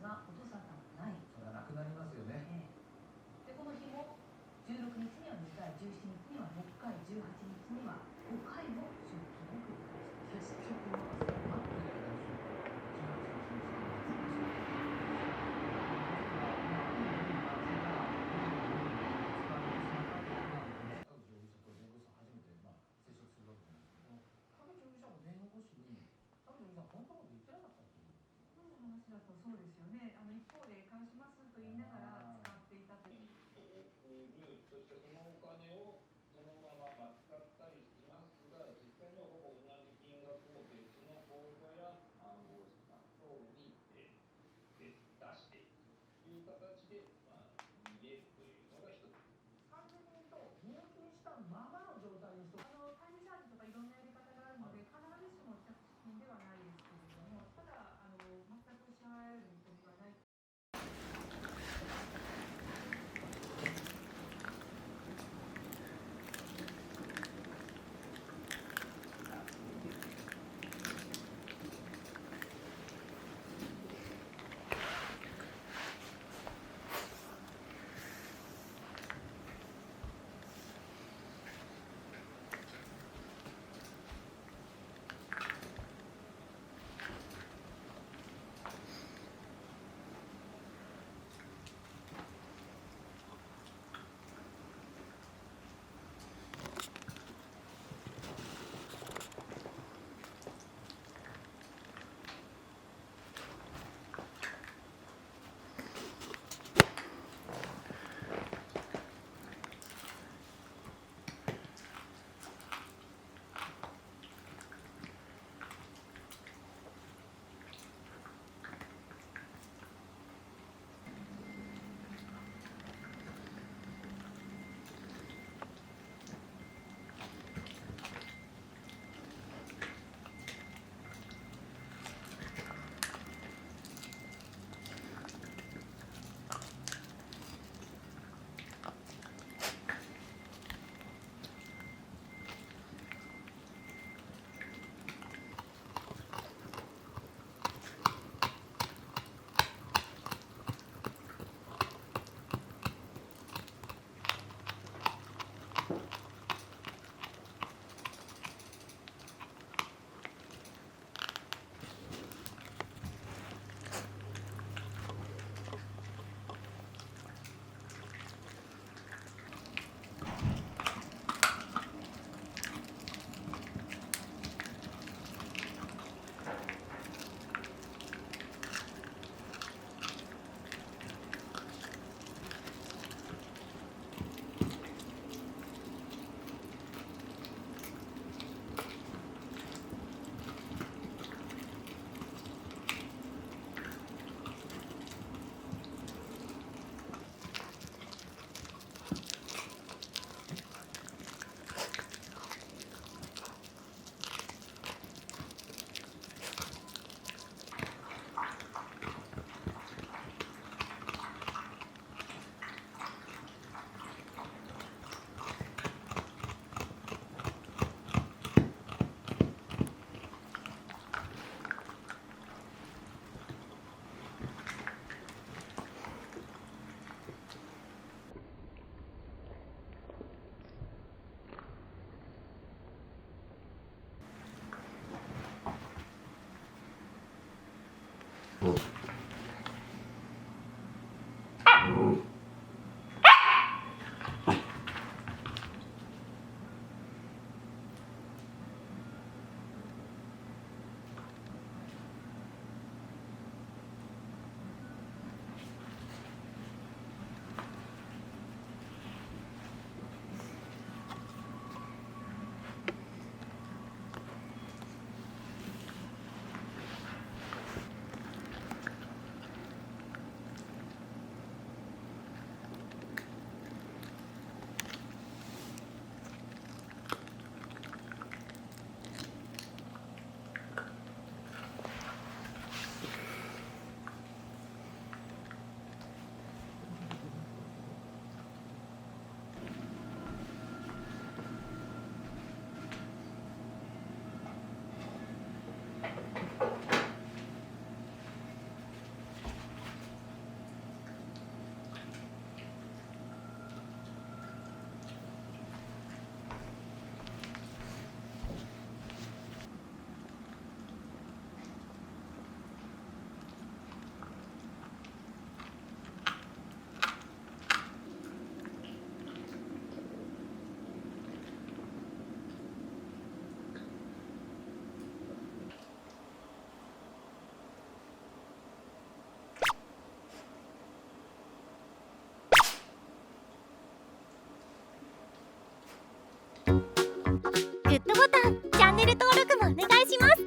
が音沙汰もない。それはなくなりますよね。でこの日も16日には2回、17日には6回、18日には5回も出勤を繰り返して、結局の朝は話だとそうですよね。一方で返しますと言いながら使っていたと。そしてそのお金をそのまま使ったりしますが、実際にはほぼ同じ金額を別の口座や暗号資産等に出していくという形で見えるというのが一つ。完全に言うと入金したままの状態の人、タイムチャージとかいろんなやり方があるので、必ずしも着金ではないですけれども、ただ全く支払える見込みがない。ル登録もお願いします。